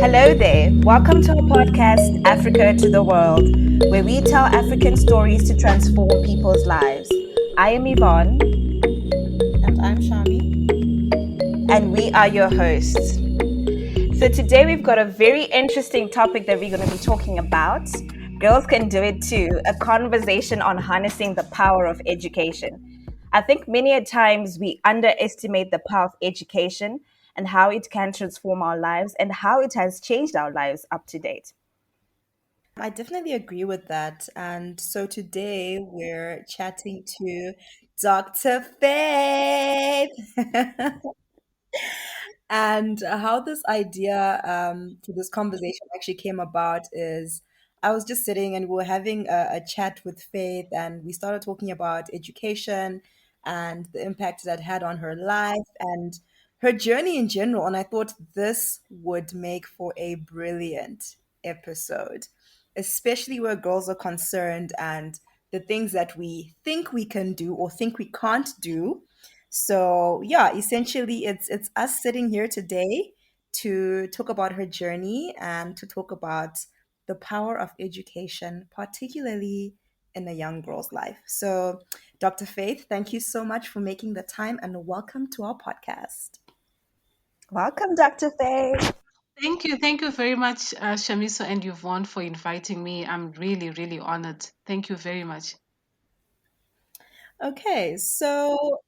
Hello there. Welcome to our podcast, Africa to the World, where we tell African stories to transform people's lives. I am Yvonne, And I'm Shami. and we are your hosts. So, today we've got a very interesting topic that we're going to be talking about. Girls can do it too, a conversation on harnessing the power of education. I think many a times we underestimate the power of education and how it can transform our lives and how it has changed our lives up to date. I definitely agree with that. And so today we're chatting to Dr. Faith. And how this idea for this conversation actually came about is I was just sitting and we were having a chat with Faith, and we started talking about education and the impact that had on her life and her journey in general. And I thought this would make for a brilliant episode, especially where girls are concerned and the things that we think we can do or think we can't do. So yeah, essentially it's us sitting here today to talk about her journey and to talk about the power of education, particularly in a young girl's life. So, Dr. Faith, thank you so much for making the time and welcome to our podcast. Welcome, Dr. Faye. Thank you very much, Shamiso and Yvonne, for inviting me. I'm really, really honored. Thank you very much. Okay, so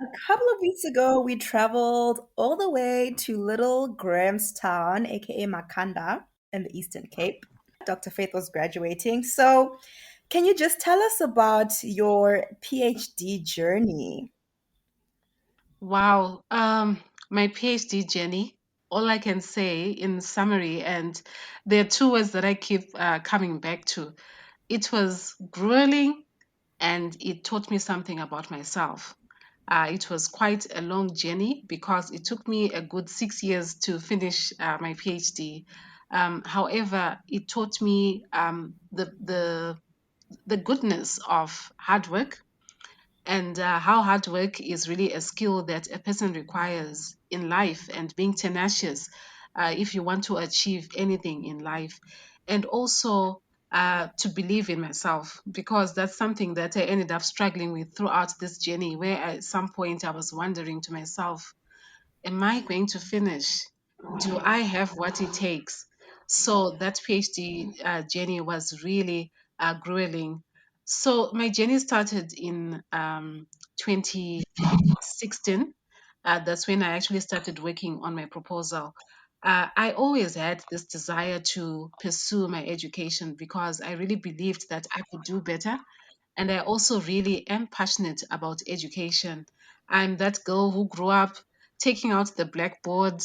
a couple of weeks ago, we traveled all the way to Little Grahamstown, aka Makanda, in the Eastern Cape. Dr. Faith was graduating. So, can you just tell us about your PhD journey? Wow, my PhD journey. All I can say in summary, and there are two words that I keep coming back to. It was grueling, and it taught me something about myself. It was quite a long journey because it took me a good 6 years to finish my PhD. However, it taught me the goodness of hard work and how hard work is really a skill that a person requires in life and being tenacious if you want to achieve anything in life. And also to believe in myself, because that's something that I ended up struggling with throughout this journey, where at some point I was wondering to myself, am I going to finish? Do I have what it takes? So that PhD journey was really grueling. So my journey started in 2016. That's when I actually started working on my proposal. I always had this desire to pursue my education because I really believed that I could do better, and I also really am passionate about education. I'm that girl who grew up taking out the blackboard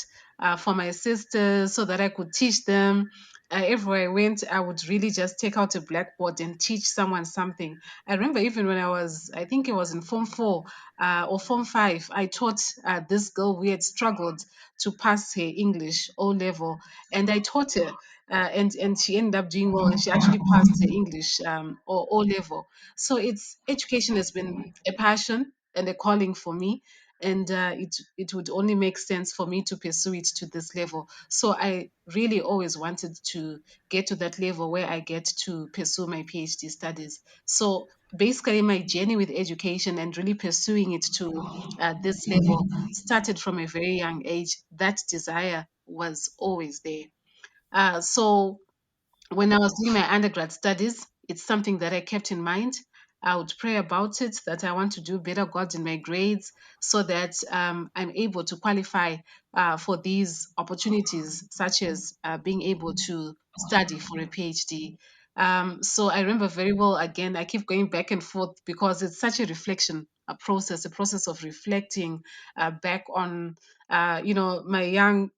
for my sisters so that I could teach them. Everywhere I went, I would really just take out a blackboard and teach someone something. I remember even when I think it was in Form 4 or Form 5, I taught this girl who had struggled to pass her English O level, and I taught her. And she ended up doing well, and she actually passed her English or O level. So it's education has been a passion and a calling for me, and it would only make sense for me to pursue it to this level. So I really always wanted to get to that level where I get to pursue my PhD studies. So basically, my journey with education and really pursuing it to this level started from a very young age. That desire was always there. So when I was doing my undergrad studies, it's something that I kept in mind. I would pray about it that I want to do better God in my grades so that I'm able to qualify for these opportunities, such as being able to study for a PhD. So I remember very well, again, I keep going back and forth because it's such a reflection, a process of reflecting back on, my young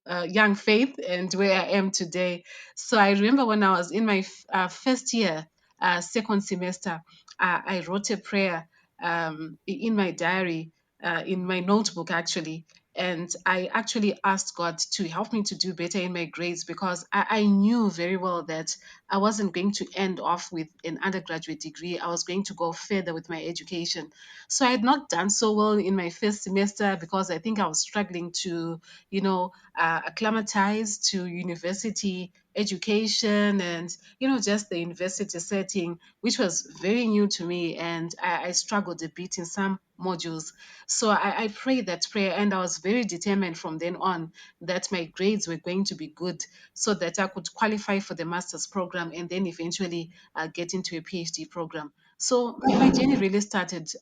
faith and where I am today. So I remember when I was in my first year, second semester, I wrote a prayer in my diary, in my notebook actually, And I actually asked God to help me to do better in my grades, because I knew very well that I wasn't going to end off with an undergraduate degree. I was going to go further with my education. So I had not done so well in my first semester, because I think I was struggling to, acclimatize to university education, and just the university setting, which was very new to me, and I struggled a bit in some modules. So I prayed that prayer, and I was very determined from then on that my grades were going to be good, so that I could qualify for the master's program, and then eventually get into a PhD program. So my journey really started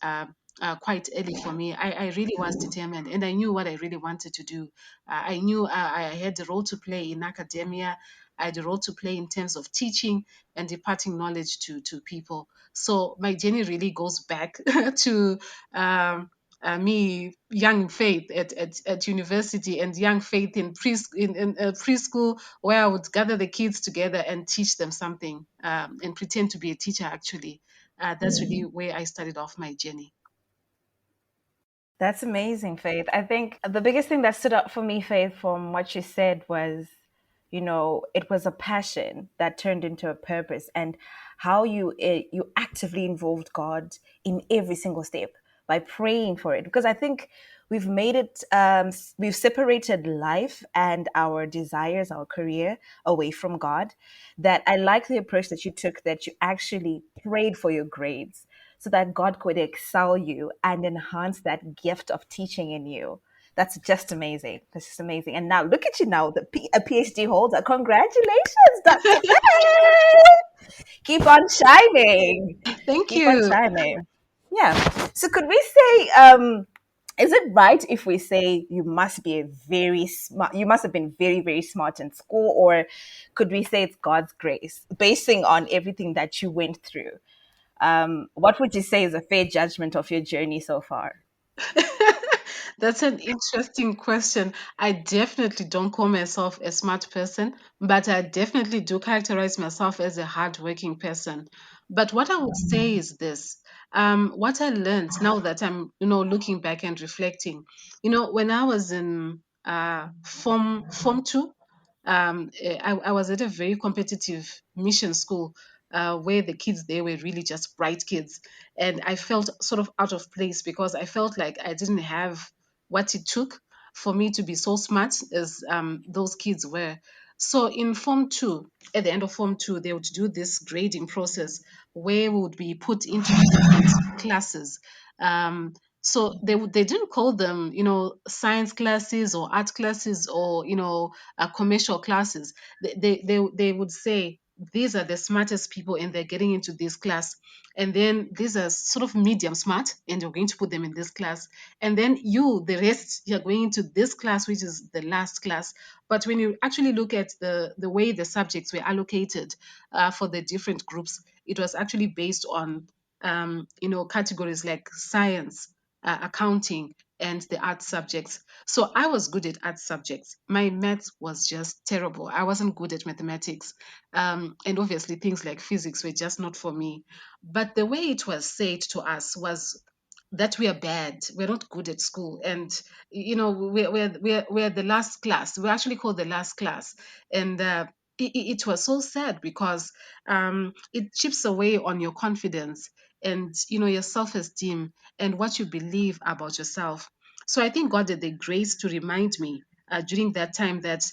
quite early for me. I really was determined, and I knew what I really wanted to do. I knew I had a role to play in academia. I had a role to play in terms of teaching and imparting knowledge to people. So my journey really goes back to me, young faith at university, and young faith in, preschool, where I would gather the kids together and teach them something, and pretend to be a teacher, actually. That's really where I started off my journey. That's amazing, Faith. I think the biggest thing that stood out for me, Faith, from what you said was, it was a passion that turned into a purpose, and how you actively involved God in every single step by praying for it. Because I think we've separated life and our desires, our career, away from God. That I like the approach that you took, that you actually prayed for your grades so that God could excel you and enhance that gift of teaching in you. That's just amazing. That's just amazing. And now look at you now, a PhD holder. Congratulations, Dr. Faye. Keep on shining. Thank Keep on you. shining. Yeah. So could we say, is it right if we say you must be a very smart, you must have been very, very smart in school, or could we say it's God's grace, basing on everything that you went through? What would you say is a fair judgment of your journey so far? That's an interesting question. I definitely don't call myself a smart person, but I definitely do characterize myself as a hardworking person. But what I would say is this. What I learned now that I'm, looking back and reflecting, when I was in form two, I was at a very competitive mission school, where the kids there were really just bright kids, and I felt sort of out of place, because I felt like I didn't have what it took for me to be so smart as those kids were. So in form two, at the end of form two, they would do this grading process where we would be put into different classes. So they didn't call them, science classes or art classes, or commercial classes. They would say these are the smartest people, and they're getting into this class, and then these are sort of medium smart, and you're going to put them in this class, and then the rest, you're going into this class, which is the last class. But when you actually look at the way the subjects were allocated for the different groups, it was actually based on categories like science, accounting, and the art subjects. So I was good at art subjects. My maths was just terrible. I wasn't good at mathematics. And obviously, things like physics were just not for me. But the way it was said to us was that we are bad. We're not good at school. And, we're the last class. We're actually called the last class. And it was so sad, because it chips away on your confidence, and, your self esteem, and what you believe about yourself. So I think God had the grace to remind me during that time that,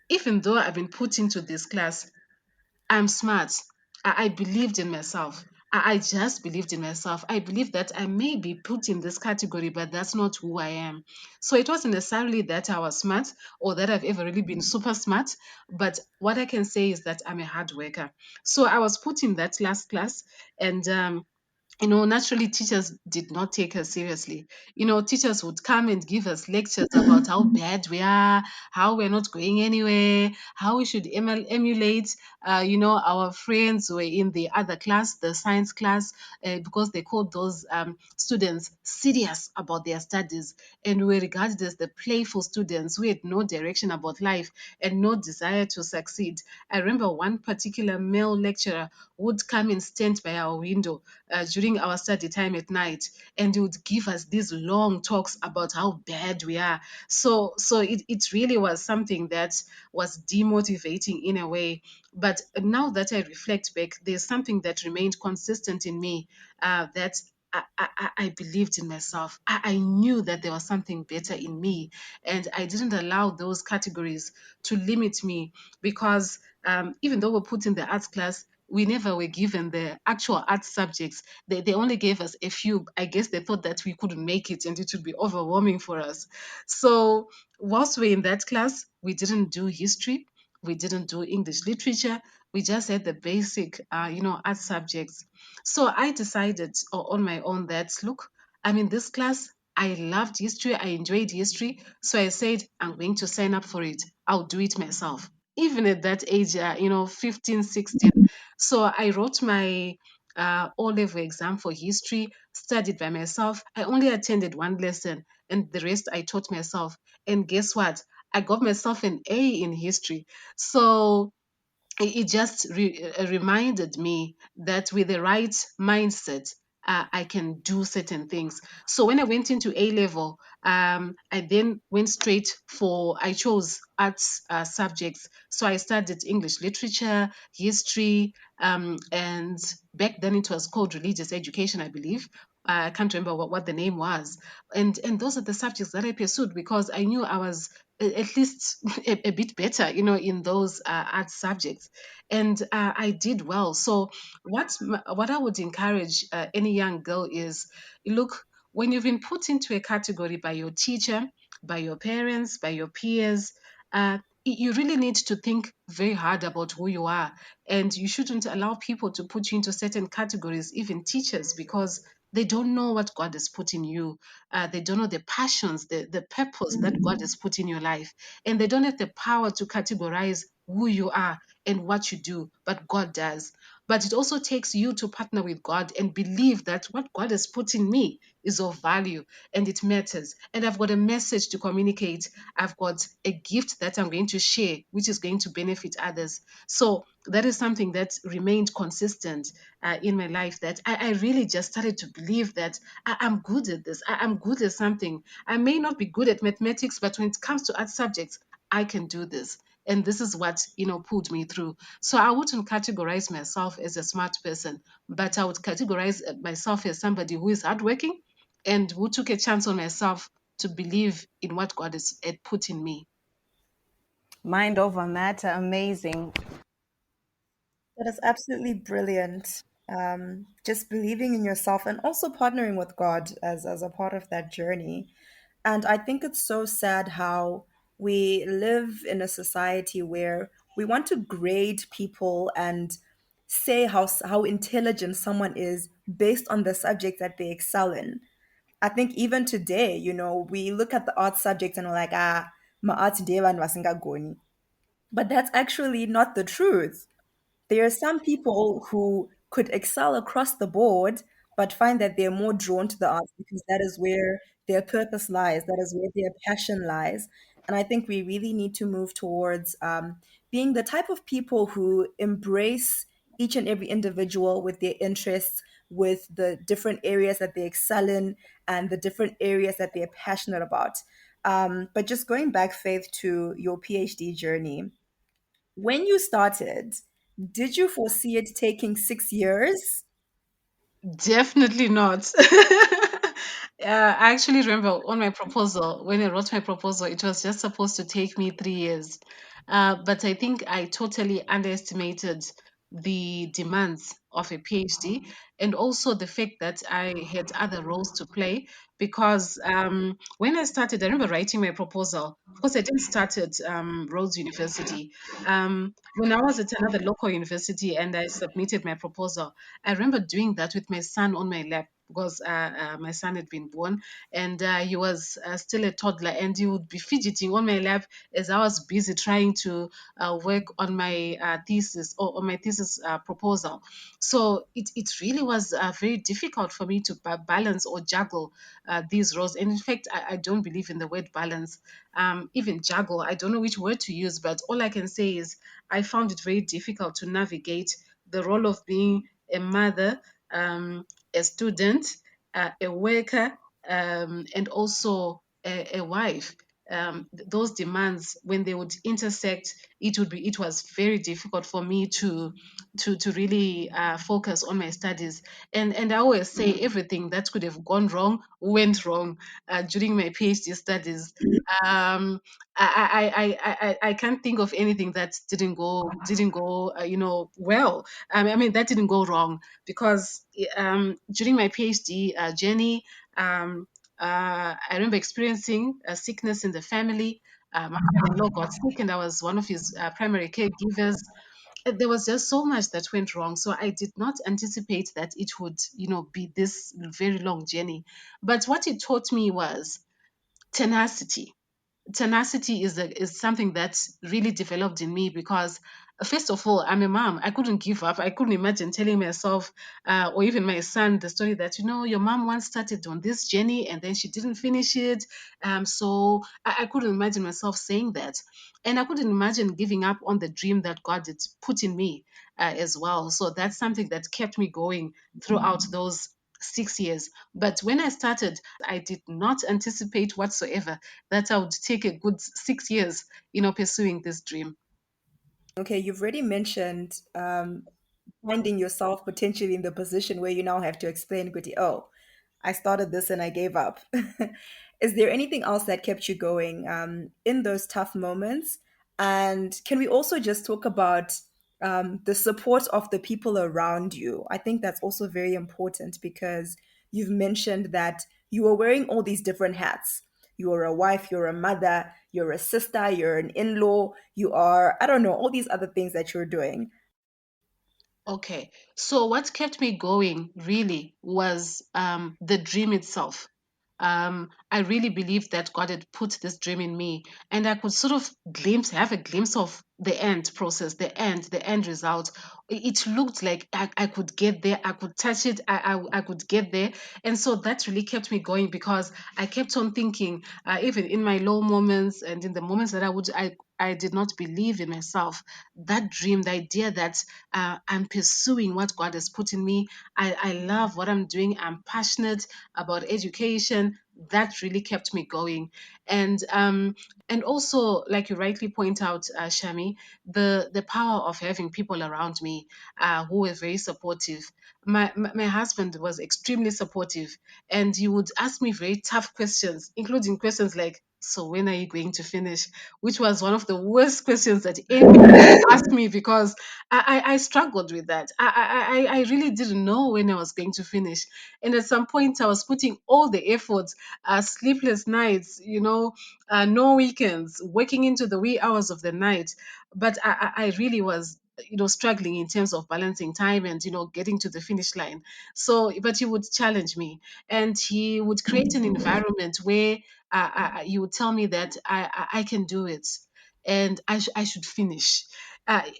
even though I've been put into this class, I'm smart. I believed in myself. I just believed in myself. I believe that I may be put in this category, but that's not who I am. So it wasn't necessarily that I was smart, or that I've ever really been super smart. But what I can say is that I'm a hard worker. So I was put in that last class, and naturally, teachers did not take us seriously. Teachers would come and give us lectures about how bad we are, how we're not going anywhere, how we should emulate, our friends who were in the other class, the science class, because they called those students serious about their studies, and were regarded as the playful students who had no direction about life and no desire to succeed. I remember one particular male lecturer would come and stand by our window during during our study time at night, and he would give us these long talks about how bad we are. So it really was something that was demotivating in a way. But now that I reflect back, there's something that remained consistent in me, that I believed in myself. I knew that there was something better in me, and I didn't allow those categories to limit me, because even though we're put in the arts class, we never were given the actual art subjects. They only gave us a few. I guess they thought that we couldn't make it and it would be overwhelming for us. So, whilst we're in that class, we didn't do history, we didn't do English literature, we just had the basic, art subjects. So, I decided on my own that, look, I'm in this class. I loved history, I enjoyed history. So, I said, I'm going to sign up for it. I'll do it myself, even at that age, 15, 16. So I wrote my O-level exam for history, studied by myself. I only attended one lesson, and the rest I taught myself. And guess what? I got myself an A in history. So it just reminded me that with the right mindset, I can do certain things. So when I went into A level, I then went straight for, I chose arts subjects. So I studied English literature, history, and back then it was called religious education, I believe. I can't remember what the name was. And those are the subjects that I pursued because I knew I was at least a bit better, in those art subjects, and I did well. So, what I would encourage any young girl is, look, when you've been put into a category by your teacher, by your parents, by your peers. You really need to think very hard about who you are, and you shouldn't allow people to put you into certain categories, even teachers, because they don't know what God has put in you. They don't know the passions, the purpose that God has put in your life. And they don't have the power to categorize who you are and what you do, but God does. But it also takes you to partner with God and believe that what God has put in me is of value and it matters. And I've got a message to communicate. I've got a gift that I'm going to share, which is going to benefit others. So that is something that remained consistent in my life, that I really just started to believe that I'm good at this. I'm good at something. I may not be good at mathematics, but when it comes to art subjects, I can do this. And this is what, pulled me through. So I wouldn't categorize myself as a smart person, but I would categorize myself as somebody who is hardworking and who took a chance on myself to believe in what God has had put in me. Mind over matter, amazing. That is absolutely brilliant. Just believing in yourself and also partnering with God as a part of that journey. And I think it's so sad how we live in a society where we want to grade people and say how intelligent someone is based on the subject that they excel in. I think even today, we look at the art subject and we're like, ma art deva goni. But that's actually not the truth. There are some people who could excel across the board, but find that they're more drawn to the arts because that is where their purpose lies, that is where their passion lies. And I think we really need to move towards being the type of people who embrace each and every individual with their interests, with the different areas that they excel in, and the different areas that they're passionate about. But just going back, Faith, to your PhD journey, when you started, did you foresee it taking 6 years? Definitely not. I actually remember on my proposal, when I wrote my proposal, it was just supposed to take me 3 years. But I think I totally underestimated the demands of a PhD, and also the fact that I had other roles to play. Because when I started, I remember writing my proposal. Of course, I didn't start at Rhodes University. When I was at another local university and I submitted my proposal, I remember doing that with my son on my lap, because my son had been born, and he was still a toddler, and he would be fidgeting on my lap as I was busy trying to work on my thesis, or on my thesis proposal. So it really was very difficult for me to balance or juggle these roles. And in fact, I don't believe in the word balance, even juggle. I don't know which word to use, but all I can say is I found it very difficult to navigate the role of being a mother, um, a student, a worker, and also a wife. Those demands, when they would intersect, it was very difficult for me to really focus on my studies. And I always say everything that could have gone wrong went wrong during my PhD studies. um I can't think of anything that didn't go well. I mean, that didn't go wrong, because during my PhD journey, um I remember experiencing a sickness in the family. My father-in-law got sick, and I was one of his primary caregivers. There was just so much that went wrong, so I did not anticipate that it would, be this very long journey. But what it taught me was tenacity. Tenacity is something that really developed in me, because first of all, I'm a mom. I couldn't give up. I couldn't imagine telling myself, or even my son, the story that, your mom once started on this journey and then she didn't finish it. So I couldn't imagine myself saying that, and I couldn't imagine giving up on the dream that God had put in me as well. So that's something that kept me going throughout those 6 years. But when I started, I did not anticipate whatsoever that I would take a good 6 years, pursuing this dream. Okay, you've already mentioned finding yourself potentially in the position where you now have to explain, Kuti, oh, I started this and I gave up. Is there anything else that kept you going in those tough moments? And can we also just talk about the support of the people around you? I think that's also very important, because you've mentioned that you were wearing all these different hats. You are a wife, you're a mother, you're a sister, you're an in law, you are, I don't know, all these other things that you're doing. Okay. So what kept me going really was the dream itself. I really believed that God had put this dream in me, and I could sort of have a glimpse of the end process, the end result. It looked like I could get there, I could touch it, I could get there. And so that really kept me going, because I kept on thinking, even in my low moments and in the moments that I did not believe in myself, that dream, the idea that I'm pursuing what God has put in me. I love what I'm doing. I'm passionate about education. That really kept me going. And also, like you rightly point out, Shami, the power of having people around me who were very supportive. My husband was extremely supportive, and he would ask me very tough questions, including questions like, "So when are you going to finish?" Which was one of the worst questions that anyone could ask me, because I struggled with that. I really didn't know when I was going to finish. And at some point, I was putting all the efforts, sleepless nights, no weekends, working into the wee hours of the night. But I really was, struggling in terms of balancing time and, getting to the finish line. So, but he would challenge me, and he would create an environment where he would tell me that I can do it, and I should finish.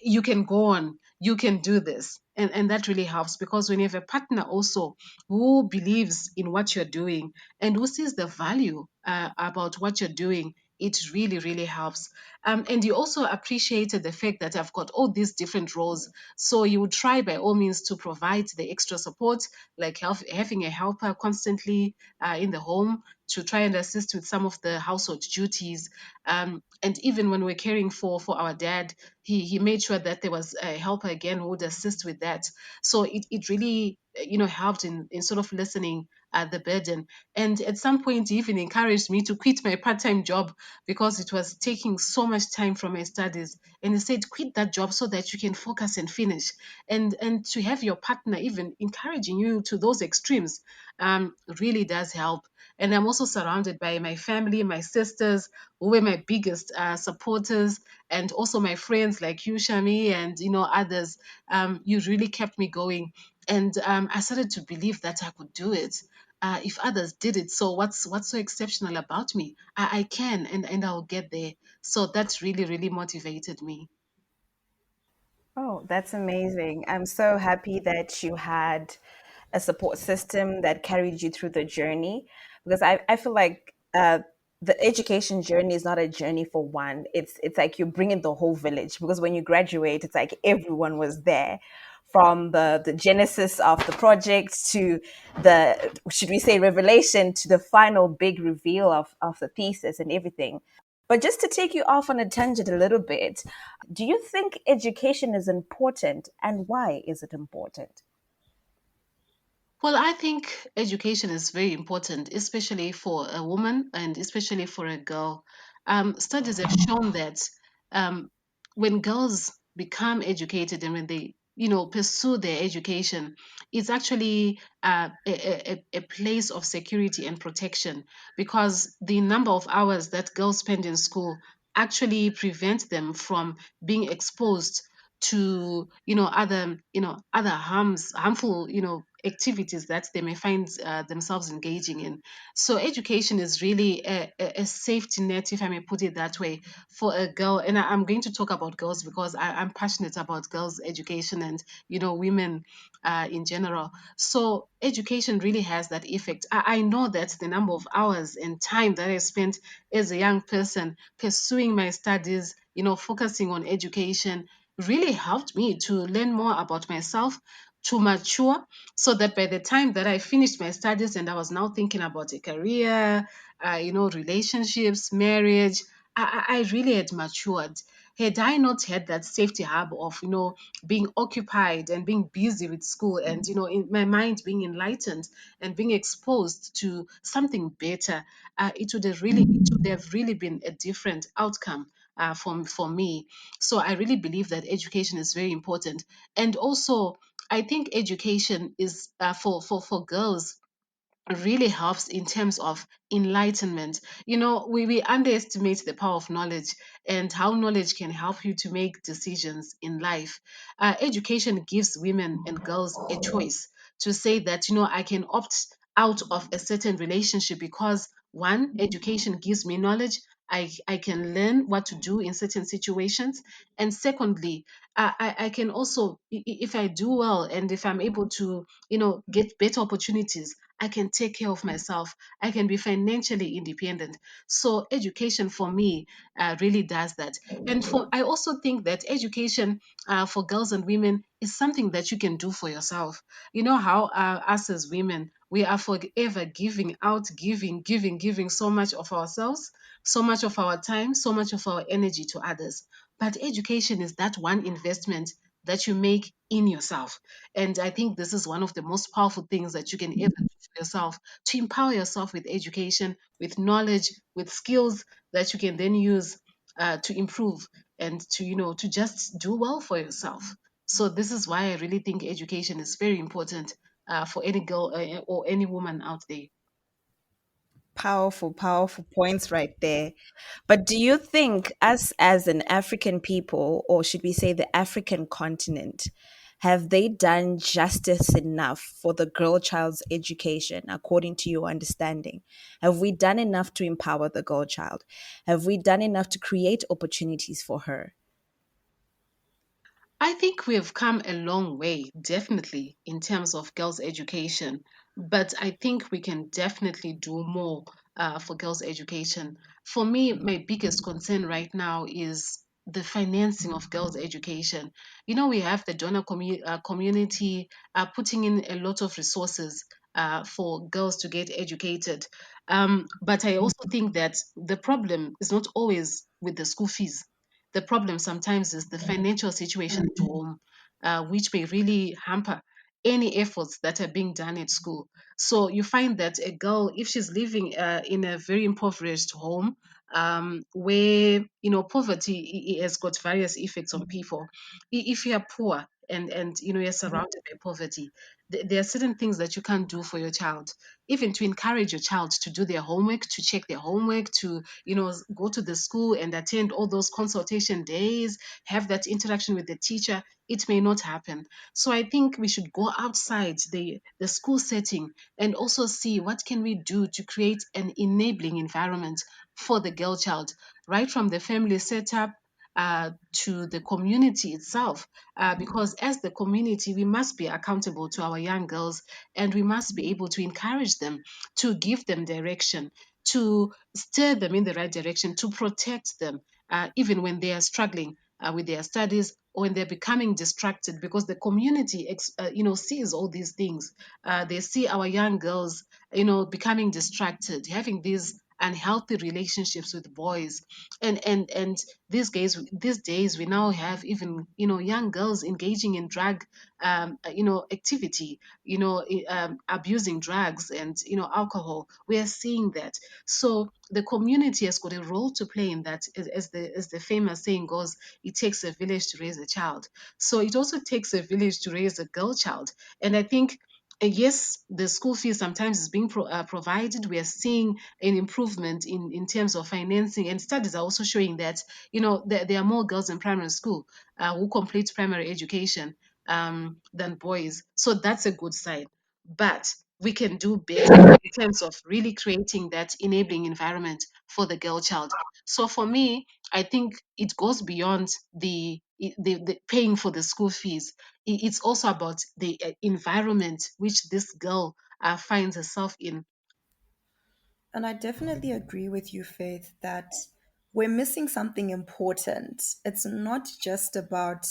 You can go on, you can do this. And that really helps, because when you have a partner also who believes in what you're doing and who sees the value about what you're doing, it really, really helps. And you also appreciated the fact that I've got all these different roles. So you would try by all means to provide the extra support, like having a helper constantly in the home to try and assist with some of the household duties. And even when we're caring for our dad, he made sure that there was a helper again who would assist with that. So it really, helped in sort of lessening the burden. And at some point, he even encouraged me to quit my part-time job, because it was taking so much time from my studies. And he said, quit that job so that you can focus and finish. And to have your partner even encouraging you to those extremes really does help. And I'm also surrounded by my family, my sisters, who were my biggest supporters, and also my friends like you, Shami, and others. You really kept me going, and I started to believe that I could do it. If others did it, so what's so exceptional about me? I can, and I'll get there. So that really, really motivated me. Oh, that's amazing. I'm so happy that you had a support system that carried you through the journey, because I feel like the education journey is not a journey for one. It's like you're bringing the whole village, because when you graduate, it's like everyone was there from the genesis of the project to the, should we say, revelation, to the final big reveal of the thesis and everything. But just to take you off on a tangent a little bit, do you think education is important, and why is it important? Well, I think education is very important, especially for a woman and especially for a girl. Studies have shown that um, when girls become educated and when they, pursue their education, it's actually a place of security and protection, because the number of hours that girls spend in school actually prevent them from being exposed to other harmful activities that they may find themselves engaging in. So education is really a safety net, if I may put it that way, for a girl. And I'm going to talk about girls because I'm passionate about girls education and women in general. So education really has that effect. I know that the number of hours and time that I spent as a young person pursuing my studies, focusing on education, really helped me to learn more about myself, to mature, so that by the time that I finished my studies and I was now thinking about a career, relationships, marriage, I really had matured. Had I not had that safety hub of, being occupied and being busy with school and, in my mind being enlightened and being exposed to something better, it would have really been a different outcome for me. So I really believe that education is very important. And also, I think education is for girls really helps in terms of enlightenment. We underestimate the power of knowledge and how knowledge can help you to make decisions in life. Education gives women and girls a choice to say that, I can opt out of a certain relationship because, one, education gives me knowledge. I can learn what to do in certain situations. And secondly, I can also, if I do well and if I'm able to, get better opportunities, I can take care of myself. I can be financially independent. So education for me really does that. And I also think that education for girls and women is something that you can do for yourself. You know how us as women, we are forever giving out, giving so much of ourselves, so much of our time, so much of our energy to others. But education is that one investment that you make in yourself. And I think this is one of the most powerful things that you can ever do for yourself, to empower yourself with education, with knowledge, with skills that you can then use to improve and to just do well for yourself. So this is why I really think education is very important for any girl or any woman out there. Powerful, powerful points right there. But do you think us as an African people, or should we say the African continent, have they done justice enough for the girl child's education, according to your understanding? Have we done enough to empower the girl child? Have we done enough to create opportunities for her? I think we have come a long way, definitely, in terms of girls' education. But I think we can definitely do more for girls' education. For me, my biggest concern right now is the financing of girls' education. We have the donor community putting in a lot of resources for girls to get educated. But I also think that the problem is not always with the school fees. The problem sometimes is the financial situation at home, which may really hamper any efforts that are being done at school. So you find that a girl, if she's living in a very impoverished home, where poverty has got various effects on people. If you are poor and you're surrounded by poverty, there are certain things that you can't do for your child, even to encourage your child to do their homework, to check their homework, to go to the school and attend all those consultation days, have that interaction with the teacher. It may not happen. So I think we should go outside the school setting and also see what can we do to create an enabling environment for the girl child, right from the family setup to the community itself. Because as the community, we must be accountable to our young girls and we must be able to encourage them, to give them direction, to steer them in the right direction, to protect them, even when they are struggling with their studies when they're becoming distracted because the community sees all these things. They see our young girls becoming distracted, having these unhealthy relationships with boys, and these days we now have even young girls engaging in drug activity, abusing drugs and alcohol. We are seeing that. So the community has got a role to play in that. As the famous saying goes, it takes a village to raise a child. So it also takes a village to raise a girl child. And I think, yes, the school fees sometimes is being provided. We are seeing an improvement in terms of financing, and studies are also showing that there are more girls in primary school who complete primary education than boys. So that's a good sign. But we can do better in terms of really creating that enabling environment for the girl child. So for me, I think it goes beyond the paying for the school fees. It's also about the environment which this girl finds herself in. And I definitely agree with you, Faith, that we're missing something important. It's not just about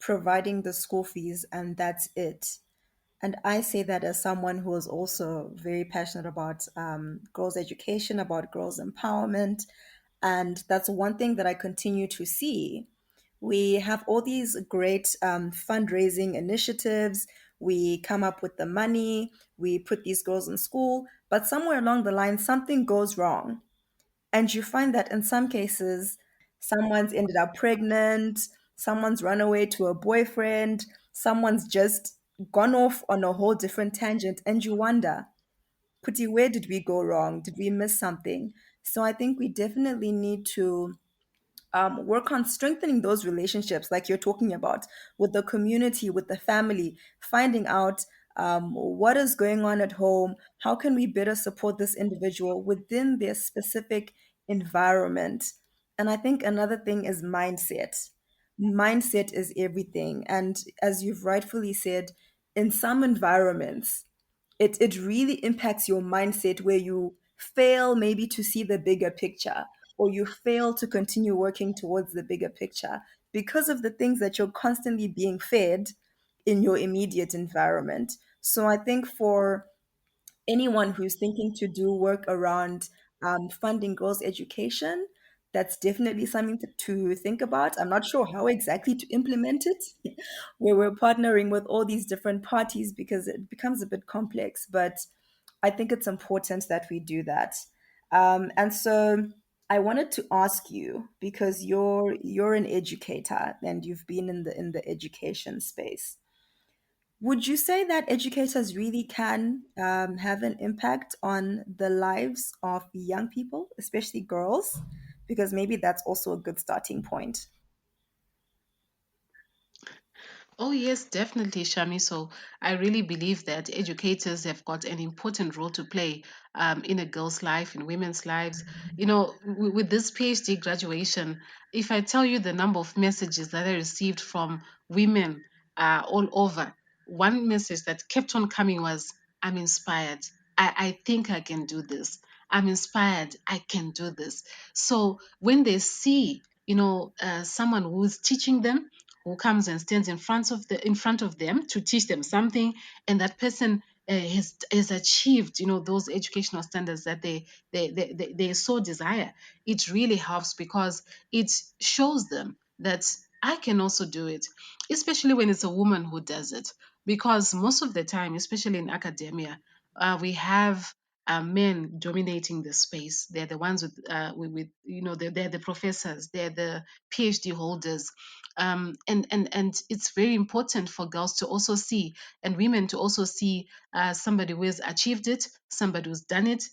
providing the school fees and that's it. And I say that as someone who is also very passionate about girls' education, about girls' empowerment. And that's one thing that I continue to see. We have all these great fundraising initiatives. We come up with the money, we put these girls in school, but somewhere along the line, something goes wrong. And you find that in some cases, someone's ended up pregnant, someone's run away to a boyfriend, someone's just gone off on a whole different tangent. And you wonder, Kuti, where did we go wrong? Did we miss something? So I think we definitely need to work on strengthening those relationships, like you're talking about, with the community, with the family, finding out what is going on at home, how can we better support this individual within their specific environment. And I think another thing is mindset. Mindset is everything. And as you've rightfully said, in some environments, it really impacts your mindset where you fail maybe to see the bigger picture, or you fail to continue working towards the bigger picture because of the things that you're constantly being fed in your immediate environment. So I think for anyone who's thinking to do work around funding girls' education, that's definitely something to think about. I'm not sure how exactly to implement it, where we're partnering with all these different parties because it becomes a bit complex, but I think it's important that we do that. And so I wanted to ask you, because you're an educator and you've been in the education space. Would you say that educators really can have an impact on the lives of young people, especially girls? Because maybe that's also a good starting point. Oh, yes, definitely, Shami. So I really believe that educators have got an important role to play in a girl's life, in women's lives. With this PhD graduation, if I tell you the number of messages that I received from women all over, one message that kept on coming was, I'm inspired. I think I can do this. I'm inspired. I can do this. So when they see, someone who's teaching them, who comes and stands in front of them to teach them something, and that person has achieved those educational standards that they so desire. It really helps because it shows them that I can also do it, especially when it's a woman who does it. Because most of the time, especially in academia, we have men dominating the space. They're the ones with they're the professors, they're the PhD holders, and it's very important for girls to also see, and women to also see somebody who has achieved it, somebody who's done it,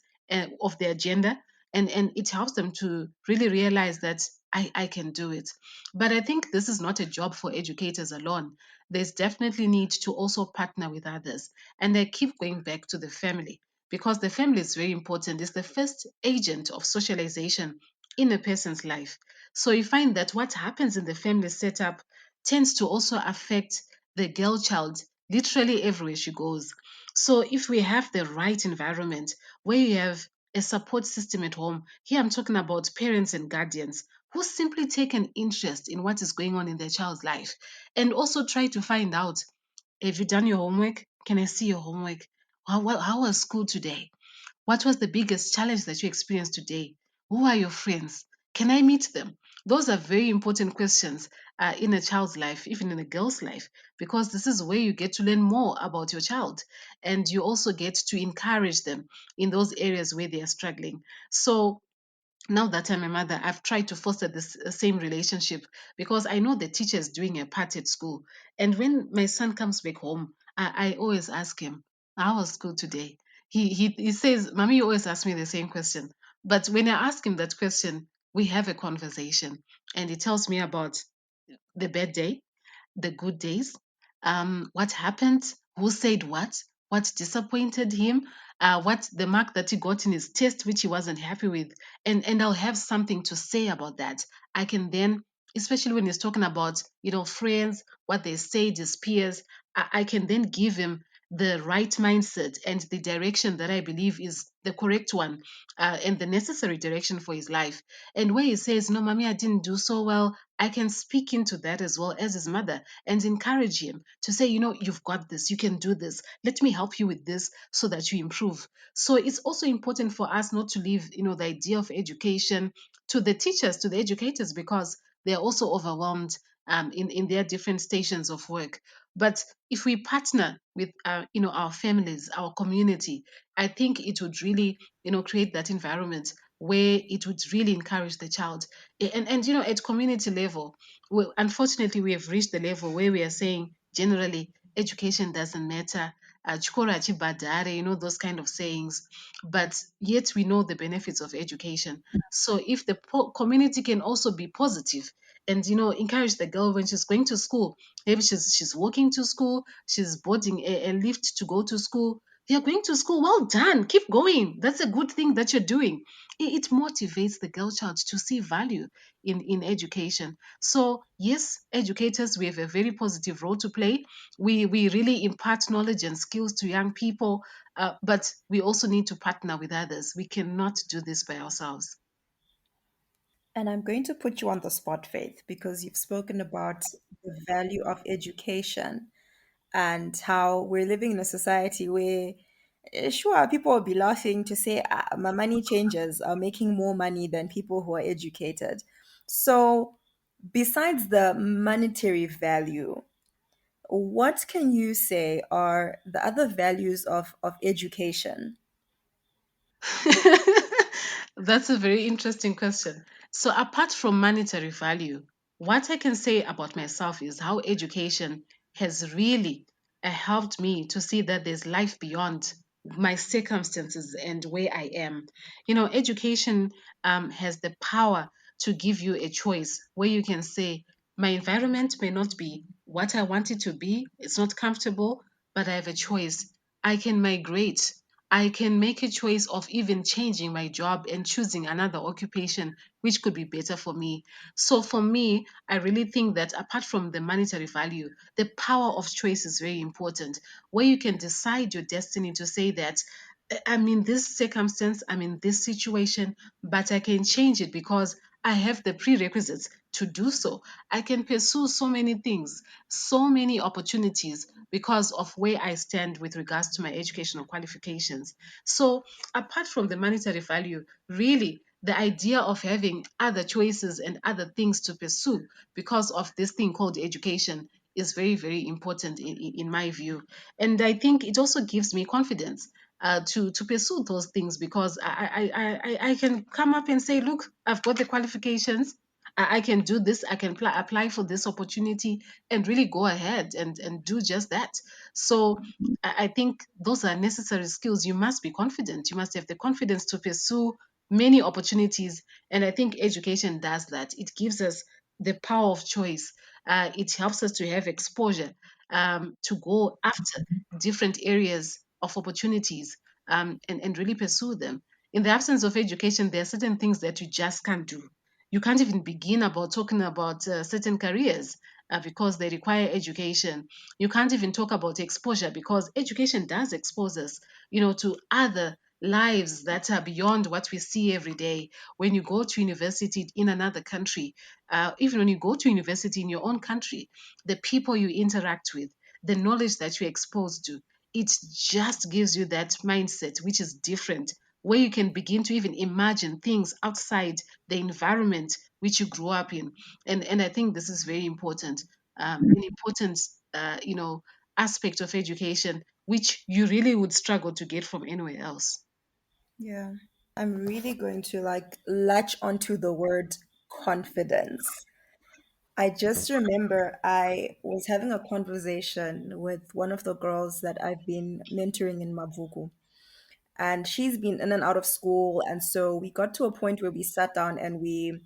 of their gender, and it helps them to really realize that I can do it. But I think this is not a job for educators alone. There's definitely need to also partner with others, and I keep going back to the family, because the family is very important. It's the first agent of socialization in a person's life. So you find that what happens in the family setup tends to also affect the girl child literally everywhere she goes. So if we have the right environment where you have a support system at home, here I'm talking about parents and guardians who simply take an interest in what is going on in their child's life and also try to find out, have you done your homework? Can I see your homework? How was school today? What was the biggest challenge that you experienced today? Who are your friends? Can I meet them? Those are very important questions in a child's life, even in a girl's life, because this is where you get to learn more about your child, and you also get to encourage them in those areas where they are struggling. So now that I'm a mother, I've tried to foster this same relationship because I know the teacher is doing a part at school. And when my son comes back home, I always ask him, how was school today? He says, Mommy, you always ask me the same question. But when I ask him that question, we have a conversation and he tells me about the bad day, the good days, what happened, who said what disappointed him, what the mark that he got in his test, which he wasn't happy with, and I'll have something to say about that. I can then, especially when he's talking about friends, what they said, his peers, I can then give him the right mindset and the direction that I believe is the correct one, and the necessary direction for his life. And where he says, no, mommy, I didn't do so well, I can speak into that as well as his mother and encourage him to say, you've got this, you can do this. Let me help you with this so that you improve. So it's also important for us not to leave, the idea of education to the teachers, to the educators, because they're also overwhelmed in their different stations of work. But if we partner with, our families, our community, I think it would really, create that environment where it would really encourage the child. And at community level, unfortunately we have reached the level where we are saying generally education doesn't matter, chikora chibhadhare, those kind of sayings, but yet we know the benefits of education. So if the community can also be positive and encourage the girl when she's going to school, maybe she's walking to school, she's boarding a lift to go to school, you're going to school, well done, keep going, that's a good thing that you're doing. It motivates the girl child to see value in education. So yes, educators, we have a very positive role to play. We really impart knowledge and skills to young people, but we also need to partner with others. We cannot do this by ourselves. And I'm going to put you on the spot, Faith, because you've spoken about the value of education and how we're living in a society where, sure, people will be laughing to say, my money changers are making more money than people who are educated. So, besides the monetary value, what can you say are the other values of education? That's a very interesting question. So, apart from monetary value, what I can say about myself is how education has really helped me to see that there's life beyond my circumstances and where I am. Education has the power to give you a choice where you can say, my environment may not be what I want it to be, it's not comfortable, but I have a choice. I can migrate. I can make a choice of even changing my job and choosing another occupation which could be better for me. So for me, I really think that apart from the monetary value, the power of choice is very important, where you can decide your destiny to say that, I'm in this circumstance, I'm in this situation, but I can change it because I have the prerequisites to do so. I can pursue so many things, so many opportunities because of where I stand with regards to my educational qualifications. So, apart from the monetary value, really, the idea of having other choices and other things to pursue because of this thing called education is very, very important in my view. And I think it also gives me confidence to pursue those things because I can come up and say, look, I've got the qualifications. I can do this. I can apply for this opportunity and really go ahead and do just that. So I think those are necessary skills. You must be confident. You must have the confidence to pursue many opportunities. And I think education does that. It gives us the power of choice. It helps us to have exposure, to go after different areas of opportunities, and really pursue them. In the absence of education, there are certain things that you just can't do. You can't even begin about talking about certain careers because they require education. You can't even talk about exposure because education does expose us, to other lives that are beyond what we see every day. When you go to university in another country, even when you go to university in your own country, the people you interact with, the knowledge that you're exposed to, it just gives you that mindset, which is different, where you can begin to even imagine things outside the environment which you grew up in. And I think this is very important, an important, aspect of education, which you really would struggle to get from anywhere else. Yeah. I'm really going to like latch onto the word confidence. I just remember I was having a conversation with one of the girls that I've been mentoring in Mavuku, and she's been in and out of school. And so we got to a point where we sat down and we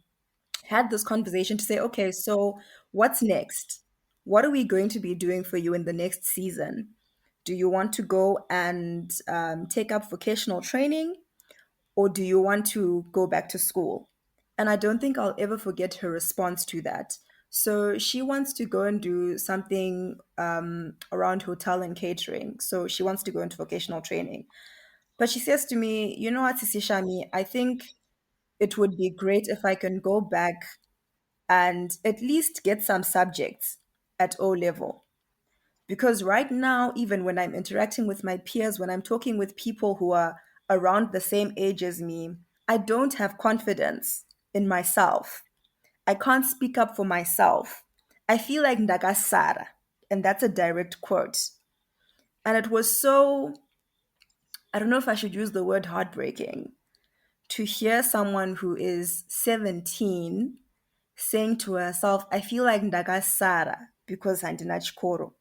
had this conversation to say, okay, so what's next? What are we going to be doing for you in the next season? Do you want to go and take up vocational training, or do you want to go back to school? And I don't think I'll ever forget her response to that. So she wants to go and do something around hotel and catering. So she wants to go into vocational training. But she says to me, you know what, Sisi Shami, I think it would be great if I can go back and at least get some subjects at O level. Because right now, even when I'm interacting with my peers, when I'm talking with people who are around the same age as me, I don't have confidence in myself. I can't speak up for myself. I feel like Ndagasara, and that's a direct quote. And it was so, I don't know if I should use the word heartbreaking, to hear someone who is 17 saying to herself, I feel like Ndagasara because handina chikoro.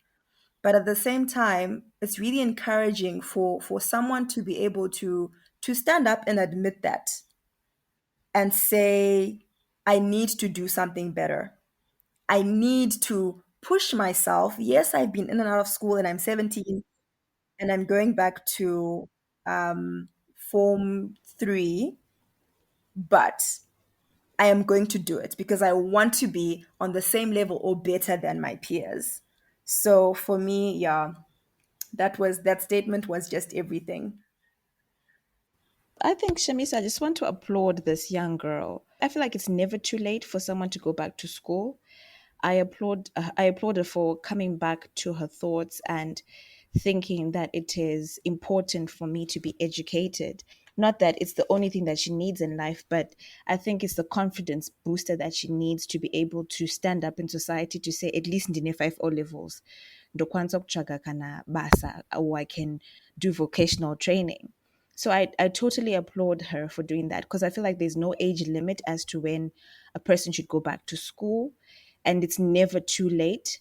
But at the same time, it's really encouraging for someone to be able to stand up and admit that and say, I need to do something better. I need to push myself. Yes, I've been in and out of school and I'm 17 and I'm going back to Form 3, but I am going to do it because I want to be on the same level or better than my peers. So for me, yeah, that statement was just everything. I think, Shamisa, I just want to applaud this young girl. I feel like it's never too late for someone to go back to school. I applaud her for coming back to her thoughts and thinking that it is important for me to be educated. Not that it's the only thing that she needs in life, but I think it's the confidence booster that she needs to be able to stand up in society to say at least in 5 O levels ndokwanisa ukutsvaga kana basa, or I can do vocational training. So I totally applaud her for doing that because I feel like there's no age limit as to when a person should go back to school, and it's never too late.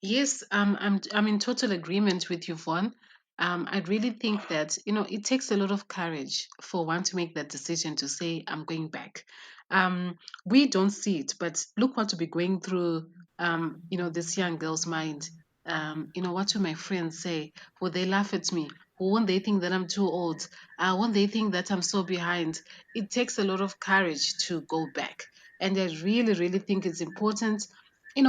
Yes, I'm in total agreement with you, Vaughn. I really think that it takes a lot of courage for one to make that decision to say I'm going back. We don't see it, but look what to be going through. This young girl's mind. What will my friends say? Will they laugh at me? Won't they think that I'm too old? Won't they think that I'm so behind? It takes a lot of courage to go back, and I really, really think it's important,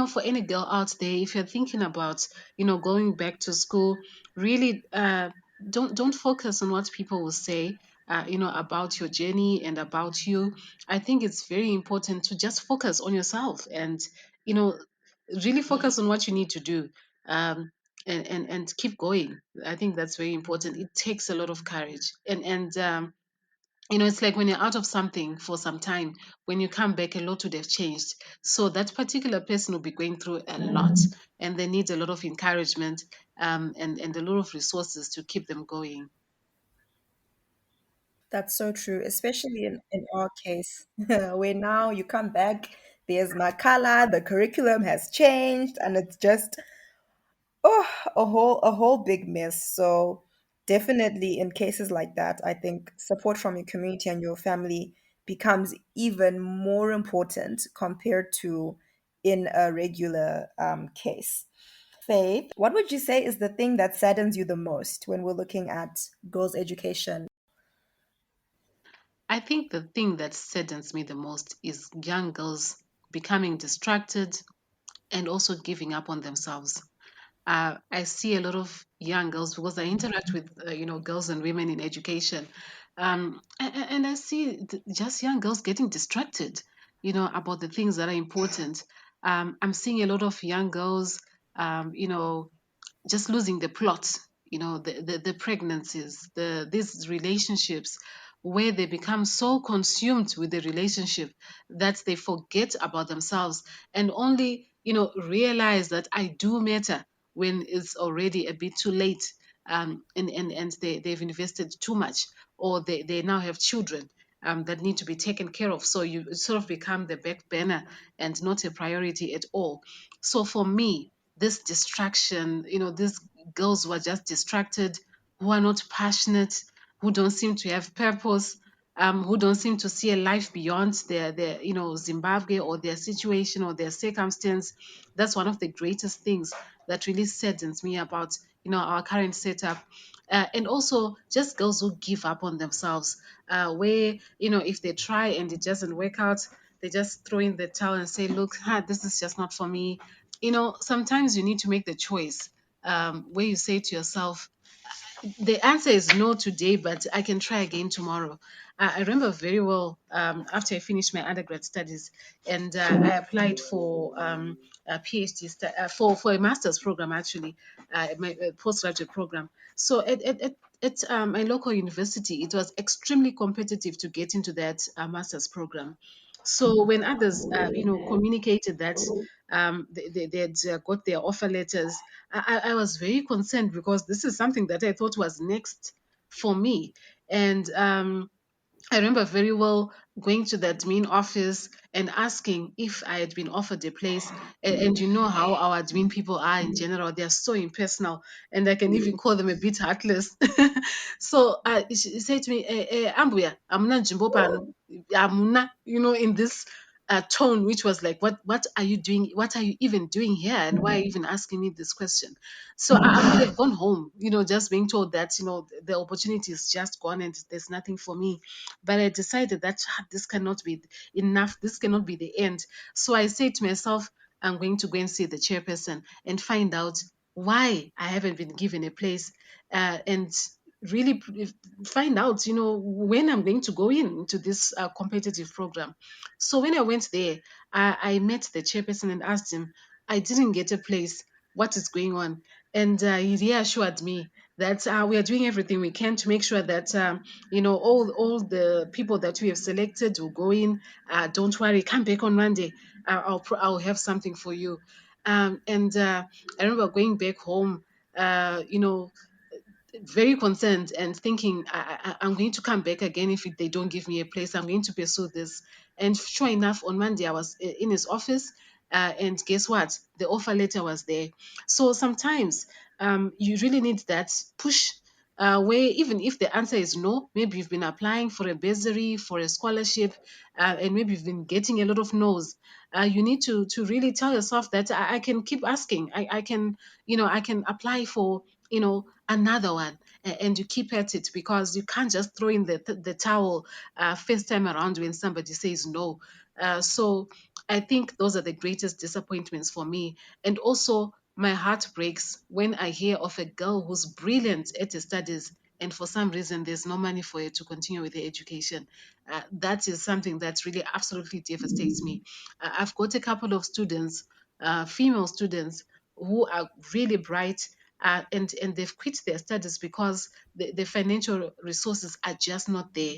for any girl out there, if you're thinking about, going back to school, really, don't focus on what people will say, about your journey and about you. I think it's very important to just focus on yourself and, you know, really focus on what you need to do. Um, and keep going. I think that's very important. It takes a lot of courage, and it's like when you're out of something for some time, when you come back, a lot would have changed. So that particular person will be going through a lot, and they need a lot of encouragement, and a lot of resources to keep them going. That's so true, especially in our case, where now you come back, there's Makala, the curriculum has changed, and it's just oh a whole big mess. So definitely in cases like that, I think support from your community and your family becomes even more important compared to in a regular case. Faith, what would you say is the thing that saddens you the most when we're looking at girls' education? I think the thing that saddens me the most is young girls becoming distracted and also giving up on themselves. I see a lot of young girls because I interact with girls and women in education, and I see just young girls getting distracted, about the things that are important. I'm seeing a lot of young girls, just losing the plot, the pregnancies, these relationships where they become so consumed with the relationship that they forget about themselves and only realize that I do matter when it's already a bit too late. And they've invested too much, or they now have children that need to be taken care of, so you sort of become the back burner and not a priority at all. So for me, this distraction, these girls who are just distracted, who are not passionate, who don't seem to have purpose, who don't seem to see a life beyond their Zimbabwe or their situation or their circumstance. That's one of the greatest things that really saddens me about our current setup. And also just girls who give up on themselves, where if they try and it doesn't work out, they just throw in the towel and say, look, this is just not for me. Sometimes you need to make the choice, where you say to yourself, the answer is no today, but I can try again tomorrow. I remember very well, after I finished my undergrad studies, and I applied for a PhD for a master's program, actually, my postgraduate program. So at my local university, it was extremely competitive to get into that master's program. So when others, communicated that they had got their offer letters, I was very concerned because this is something that I thought was next for me. And I remember very well going to the admin office and asking if I had been offered a place. And you know how our admin people are in general, they're so impersonal, and I can even call them a bit heartless. So she said to me, Ambuya, I'm not Jimbo Pano. I'm not, in this tone, which was like, what are you doing? What are you even doing here? And why are you even asking me this question? So I could have gone home, just being told that, the opportunity is just gone and there's nothing for me. But I decided that this cannot be enough. This cannot be the end. So I said to myself, I'm going to go and see the chairperson and find out why I haven't been given a place, and really find out, when I'm going to go into this competitive program. So when I went there, I met the chairperson and asked him, I didn't get a place. What is going on? And he reassured me that we are doing everything we can to make sure that all the people that we have selected will go in. Don't worry, come back on Monday. I'll have something for you. And I remember going back home, very concerned and thinking, I'm going to come back again if they don't give me a place. I'm going to pursue this. And sure enough, on Monday, I was in his office. And guess what? The offer letter was there. So sometimes you really need that push, where even if the answer is no, maybe you've been applying for a bursary, for a scholarship, and maybe you've been getting a lot of no's. You need to really tell yourself that I can keep asking. I can, I can apply for, another one, and you keep at it, because you can't just throw in the towel first time around when somebody says no. So I think those are the greatest disappointments for me. And also, my heart breaks when I hear of a girl who's brilliant at her studies, and for some reason there's no money for her to continue with her education. That is something that really absolutely devastates me. I've got a couple of students, female students, who are really bright, and they've quit their studies because the financial resources are just not there.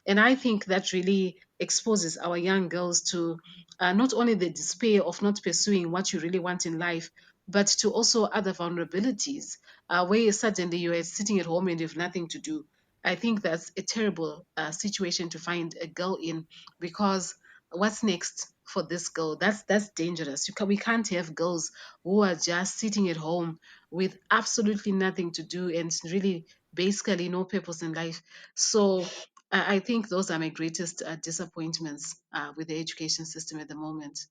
And I think that really exposes our young girls to not only the despair of not pursuing what you really want in life, but to also other vulnerabilities, where suddenly you are sitting at home and you have nothing to do. I think that's a terrible situation to find a girl in, because what's next for this girl? That's dangerous. We can't have girls who are just sitting at home with absolutely nothing to do and really basically no purpose in life. So I think those are my greatest disappointments with the education system at the moment.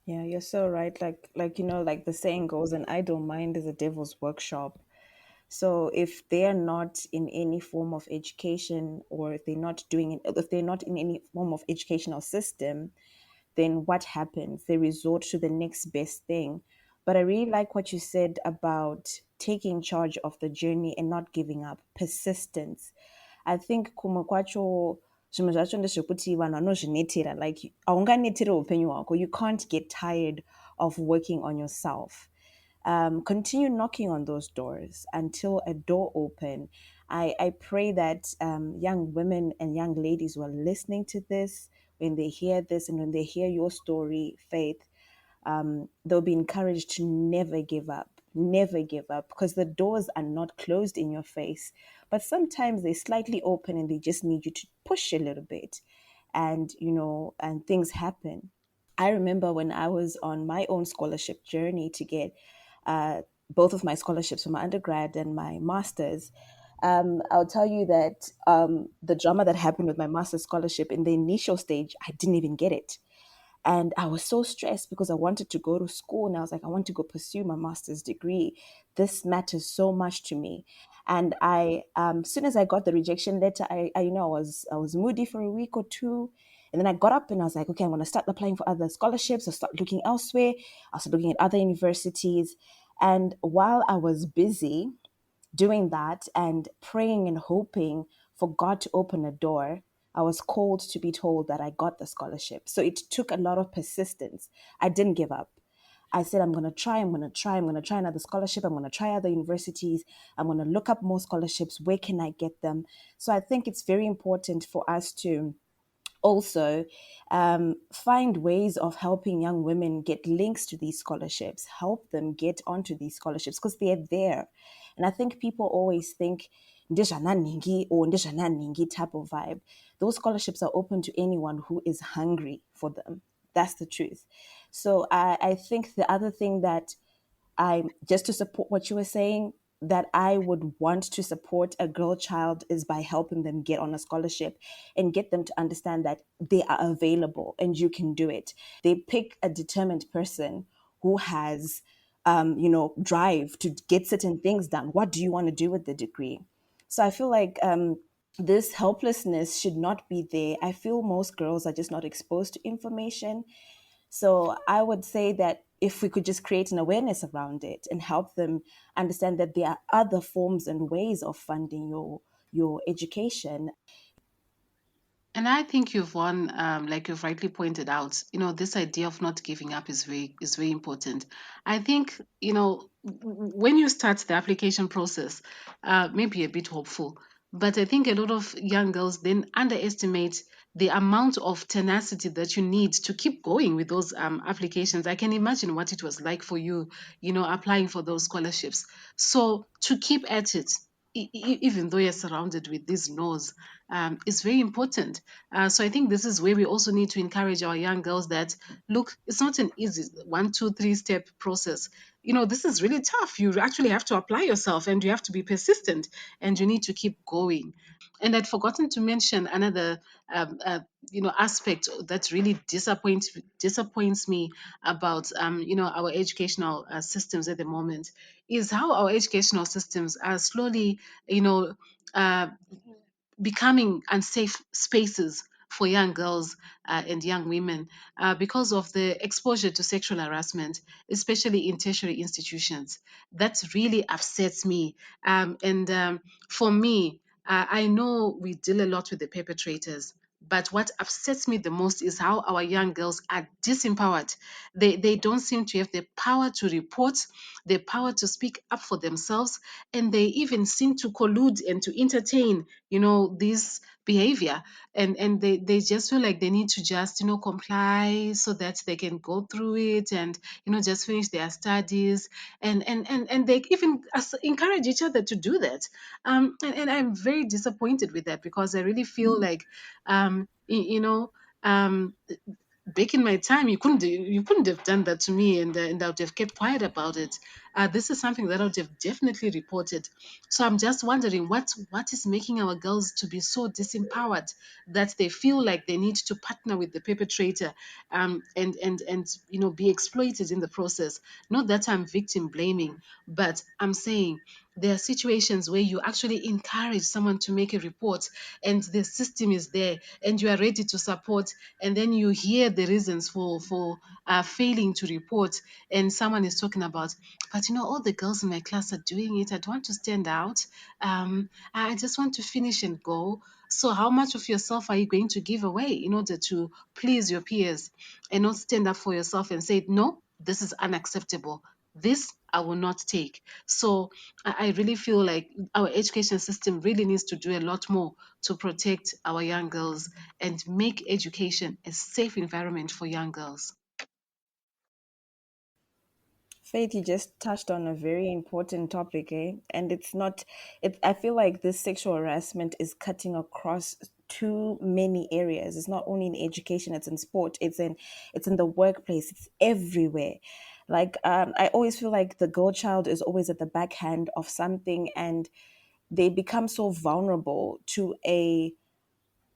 Yeah, you're so right. Like the saying goes, an idle mind is a devil's workshop. So if they're not in any form of education, or if they're not in any form of educational system, then what happens? They resort to the next best thing, But I really like what you said about taking charge of the journey and not giving up, persistence. I think kumwe kwacho zvimwe zvacho ndezvekuti vanhu vanozvinetera, like haunganeteri upenyu hwako. You can't get tired of working on yourself. Continue knocking on those doors until a door open. I pray that young women and young ladies who are listening to this, when they hear this and when they hear your story, Faith, they'll be encouraged to never give up, never give up, because the doors are not closed in your face, but sometimes they're slightly open and they just need you to push a little bit, and and things happen. I remember when I was on my own scholarship journey to get both of my scholarships for my undergrad and my master's. I'll tell you that the drama that happened with my master's scholarship in the initial stage, I didn't even get it. And I was so stressed because I wanted to go to school and I was like, I want to go pursue my master's degree. This matters so much to me. And as soon as I got the rejection letter, I was moody for a week or two. And then I got up and I was like, okay, I'm going to start applying for other scholarships. I'll start looking elsewhere. I'll start looking at other universities. And while I was busy doing that and praying and hoping for God to open a door, I was called to be told that I got the scholarship. So it took a lot of persistence. I didn't give up. I said, I'm going to try, I'm going to try, I'm going to try another scholarship. I'm going to try other universities. I'm going to look up more scholarships. Where can I get them? So I think it's very important for us to also find ways of helping young women get links to these scholarships, help them get onto these scholarships because they're there. And I think people always think "Ndizvana ningi" or "Ndizvana ningi" type of vibe. Those scholarships are open to anyone who is hungry for them. That's the truth. So I think the other thing that I just to support what you were saying, that I would want to support a girl child is by helping them get on a scholarship and get them to understand that they are available and you can do it. They pick a determined person who has drive to get certain things done. What do you want to do with the degree? So I feel like this helplessness should not be there. I feel most girls are just not exposed to information, so I would say that if we could just create an awareness around it and help them understand that there are other forms and ways of funding your education. And I think you've won, like you've rightly pointed out, this idea of not giving up is very important. I think, when you start the application process, maybe a bit hopeful, but I think a lot of young girls then underestimate the amount of tenacity that you need to keep going with those applications. I can imagine what it was like for you, applying for those scholarships. So to keep at it, even though you're surrounded with these no's, is very important. So I think this is where we also need to encourage our young girls that, look, it's not an easy 1, 2, 3 step process. This is really tough. You actually have to apply yourself and you have to be persistent and you need to keep going. And I'd forgotten to mention another, aspect that really disappoints me about, our educational systems at the moment, is how our educational systems are slowly, you know, uh, becoming unsafe spaces for young girls and young women because of the exposure to sexual harassment, especially in tertiary institutions. That really upsets me. And for me, I know we deal a lot with the perpetrators. But what upsets me the most is how our young girls are disempowered. They don't seem to have the power to report, the power to speak up for themselves, and they even seem to collude and to entertain, this behavior. And they just feel like they need to just, comply so that they can go through it and, just finish their studies. And they even encourage each other to do that. And I'm very disappointed with that because I really feel like, um, back in my time, you couldn't have done that to me, and I would have kept quiet about it. this is something that I would have definitely reported. So I'm just wondering what is making our girls to be so disempowered that they feel like they need to partner with the perpetrator, and be exploited in the process. Not that I'm victim blaming, but I'm saying there are situations where you actually encourage someone to make a report, and the system is there and you are ready to support, and then you hear the reasons for failing to report, and someone is talking about, but all the girls in my class are doing it. I don't want to stand out. I just want to finish and go. So how much of yourself are you going to give away in order to please your peers, and not stand up for yourself and say, no, this is unacceptable, this I will not take. So I really feel like our education system really needs to do a lot more to protect our young girls and make education a safe environment for young girls. Faith, you just touched on a very important topic, eh? And it's not, I feel like this sexual harassment is cutting across too many areas. It's not only in education, it's in sport, it's in the workplace, it's everywhere. Like, I always feel like the girl child is always at the backhand of something, and they become so vulnerable to a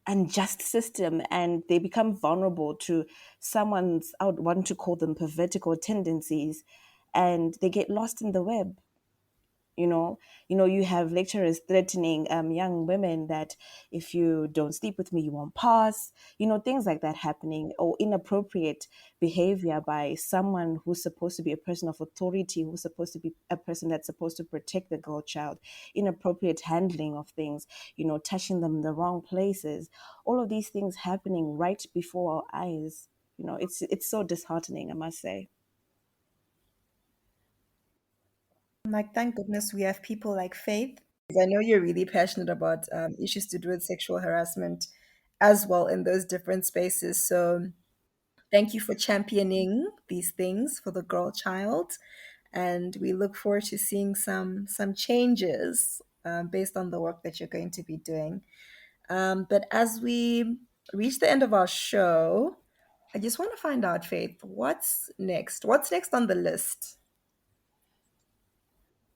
unjust system, and they become vulnerable to someone's, I would want to call them pervertical tendencies, and they get lost in the web. You have lecturers threatening young women that if you don't sleep with me you won't pass, things like that happening, or inappropriate behavior by someone who's supposed to be a person of authority, who's supposed to be a person that's supposed to protect the girl child. Inappropriate handling of things, touching them in the wrong places, all of these things happening right before our eyes. It's so disheartening, I must say. I'm like, thank goodness we have people like Faith. I know you're really passionate about issues to do with sexual harassment as well in those different spaces. So thank you for championing these things for the girl child. And we look forward to seeing some changes based on the work that you're going to be doing. But as we reach the end of our show, I just want to find out, Faith, what's next? What's next on the list?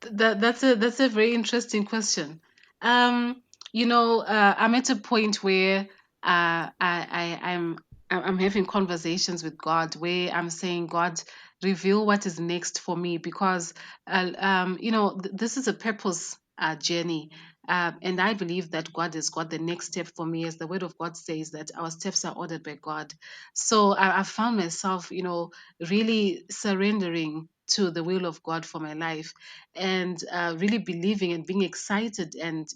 That's a very interesting question. Um, I'm at a point where I'm having conversations with God, where I'm saying, God, reveal what is next for me, because this is a purpose journey. And I believe that God has got the next step for me, as the word of God says that our steps are ordered by God. So I found myself, really surrendering to the will of God for my life, and really believing and being excited, and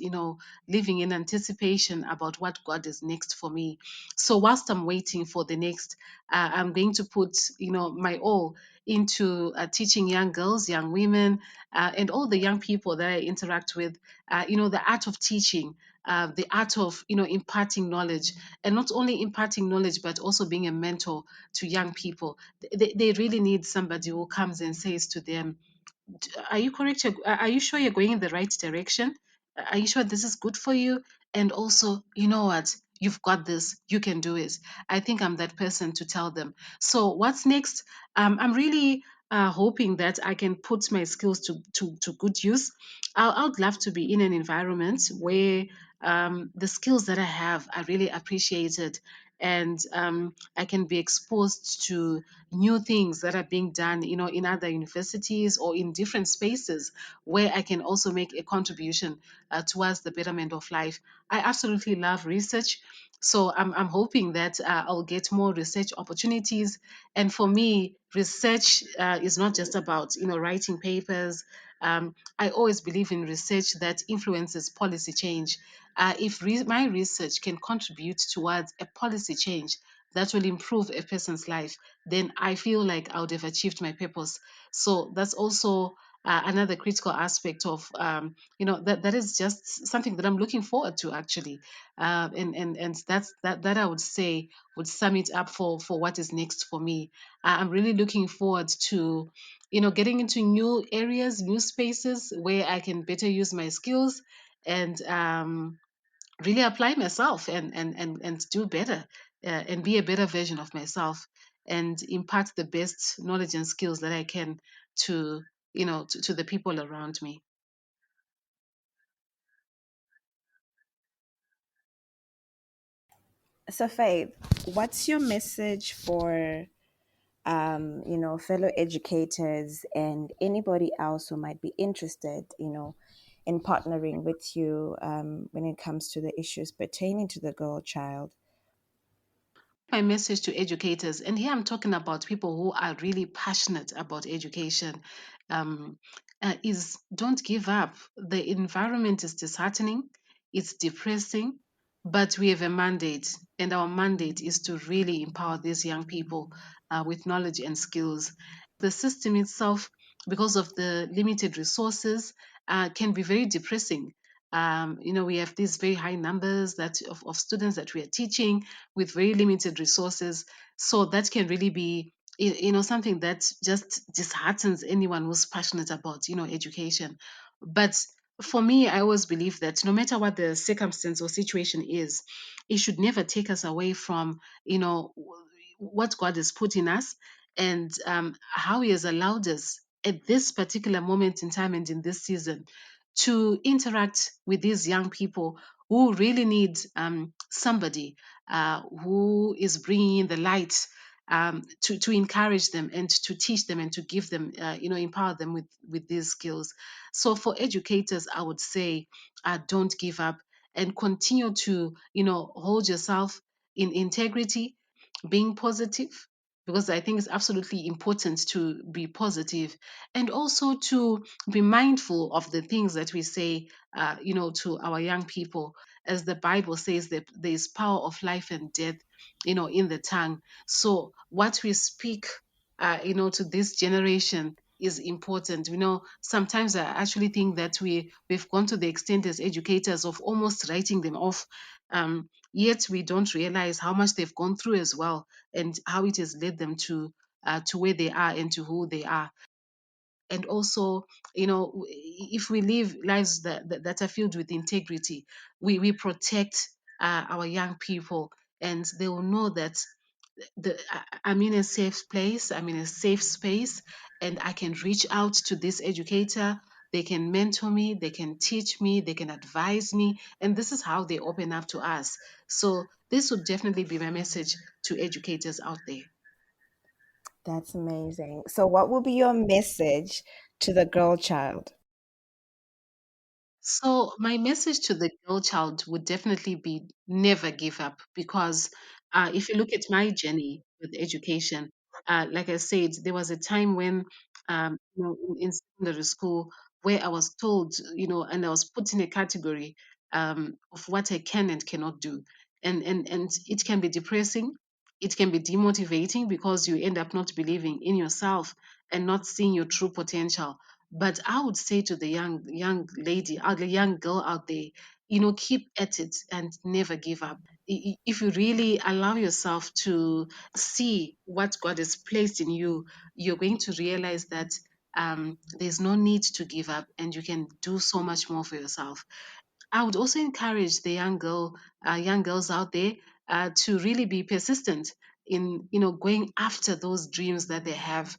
living in anticipation about what God is next for me. So whilst I'm waiting for the next, I'm going to put my all into teaching young girls, young women, and all the young people that I interact with, the art of teaching, the art of imparting knowledge, and not only imparting knowledge but also being a mentor to young people. They really need somebody who comes and says to them, are you correct? Are you sure you're going in the right direction? Are you sure this is good for you? And also, you know what? You've got this. You can do it. I think I'm that person to tell them. So, what's next? I'm really hoping that I can put my skills to good use. I would love to be in an environment where the skills that I have are really appreciated, and I can be exposed to new things that are being done, in other universities or in different spaces where I can also make a contribution towards the betterment of life. I absolutely love research. So I'm hoping that I'll get more research opportunities. And for me, research is not just about, writing papers. I always believe in research that influences policy change. If my research can contribute towards a policy change that will improve a person's life, then I feel like I would have achieved my purpose. So that's also another critical aspect of, that is just something that I'm looking forward to, actually. And that I would say would sum it up for what is next for me. I'm really looking forward to, getting into new areas, new spaces where I can better use my skills, and really apply myself, and do better, and be a better version of myself, and impart the best knowledge and skills that I can to to the people around me. So, Faith, what's your message for fellow educators and anybody else who might be interested, in partnering with you when it comes to the issues pertaining to the girl child? My message to educators, and here I'm talking about people who are really passionate about education, um, is don't give up. The environment is disheartening, it's depressing, but we have a mandate, and our mandate is to really empower these young people with knowledge and skills. The system itself, because of the limited resources, can be very depressing. We have these very high numbers of students that we are teaching with very limited resources. So that can really be, something that just disheartens anyone who's passionate about, education. But for me, I always believe that no matter what the circumstance or situation is, it should never take us away from, what God has put in us, and how He has allowed us at this particular moment in time and in this season to interact with these young people who really need somebody who is bringing in the light, to encourage them and to teach them and to give them, empower them with these skills. So for educators, I would say, don't give up and continue to, hold yourself in integrity, being positive, because I think it's absolutely important to be positive, and also to be mindful of the things that we say, to our young people. As the Bible says, that there is power of life and death, in the tongue. So what we speak, to this generation is important. Sometimes I actually think that we've gone to the extent as educators of almost writing them off. Yet we don't realize how much they've gone through as well, and how it has led them to where they are and to who they are. And also, if we live lives that are filled with integrity, we protect our young people, and they will know that I'm in a safe place, I'm in a safe space, and I can reach out to this educator. They can mentor me, they can teach me, they can advise me, and this is how they open up to us. So this would definitely be my message to educators out there. That's amazing. So, what will be your message to the girl child? So my message to the girl child would definitely be never give up, because if you look at my journey with education, like I said, there was a time when, in secondary school, where I was told, and I was put in a category of what I can and cannot do, and it can be depressing. It can be demotivating because you end up not believing in yourself and not seeing your true potential. But I would say to the young lady, the young girl out there, keep at it and never give up. If you really allow yourself to see what God has placed in you, you're going to realize that there's no need to give up, and you can do so much more for yourself. I would also encourage the young girls out there, to really be persistent in, going after those dreams that they have,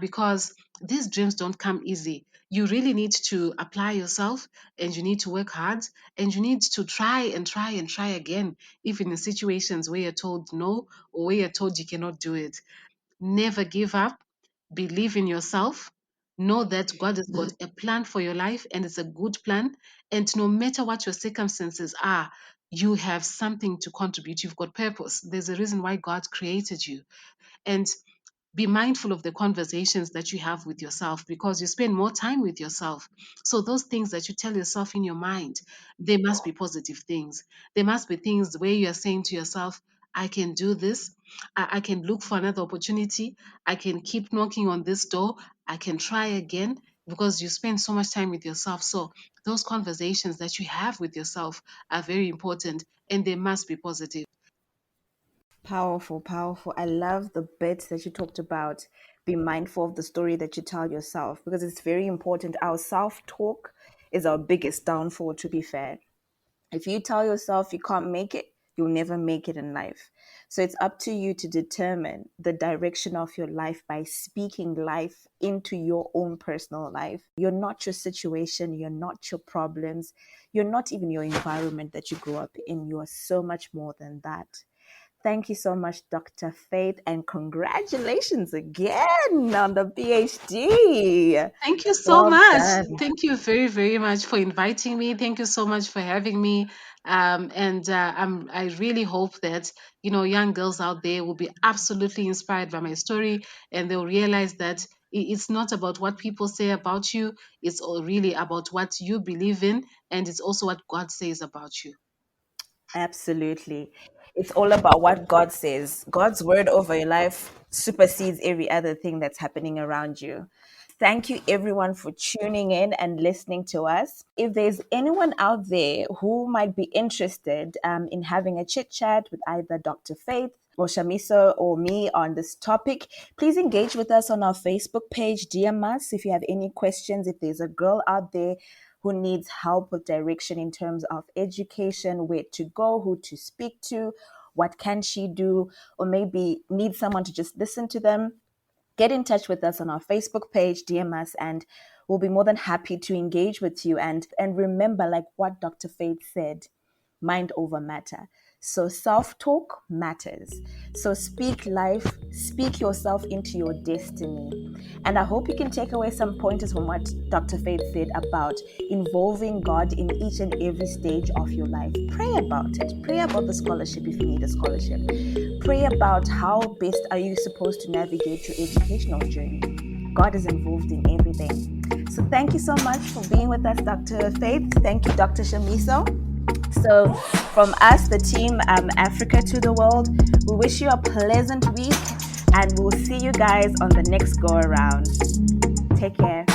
because these dreams don't come easy. You really need to apply yourself, and you need to work hard, and you need to try and try and try again, even in situations where you're told no, or where you're told you cannot do it. Never give up. Believe in yourself. Know that God has got a plan for your life, and it's a good plan. And no matter what your circumstances are, you have something to contribute. You've got purpose. There's a reason why God created you. And be mindful of the conversations that you have with yourself, because you spend more time with yourself. So those things that you tell yourself in your mind, they must be positive things. They must be things where you are saying to yourself, I can do this. I can look for another opportunity. I can keep knocking on this door. I can try again, because you spend so much time with yourself. So those conversations that you have with yourself are very important, and they must be positive. Powerful, powerful. I love the bit that you talked about. Be mindful of the story that you tell yourself, because it's very important. Our self talk is our biggest downfall, to be fair. If you tell yourself you can't make it, you'll never make it in life. So it's up to you to determine the direction of your life by speaking life into your own personal life. You're not your situation, you're not your problems, you're not even your environment that you grew up in. You are so much more than that. Thank you so much, Dr. Faith, and congratulations again on the PhD. Thank you so Well much. done. Thank you very, very much for inviting me. Thank you so much for having me. And I really hope that young girls out there will be absolutely inspired by my story, and they'll realize that it's not about what people say about you. It's all really about what you believe in, and it's also what God says about you. Absolutely. It's all about what God says. God's word over your life supersedes every other thing that's happening around you. Thank you, everyone, for tuning in and listening to us. If there's anyone out there who might be interested in having a chit chat with either Dr. Faith or Shamiso or me on this topic, please engage with us on our Facebook page. DM us if you have any questions. If there's a girl out there who needs help with direction in terms of education, where to go, who to speak to, what can she do, or maybe need someone to just listen to them, get in touch with us on our Facebook page, DM us, and we'll be more than happy to engage with you. And remember, like what Dr. Faith said, mind over matter. So self-talk matters. So speak life, speak yourself into your destiny. And I hope you can take away some pointers from what Dr. Faith said about involving God in each and every stage of your life. Pray about it. Pray about the scholarship if you need a scholarship. Pray about how best are you supposed to navigate your educational journey. God is involved in everything. So thank you so much for being with us, Dr. Faith. Thank you, Dr. Shamiso. So from us, the team Africa to the world, we wish you a pleasant week and we'll see you guys on the next go around. Take care.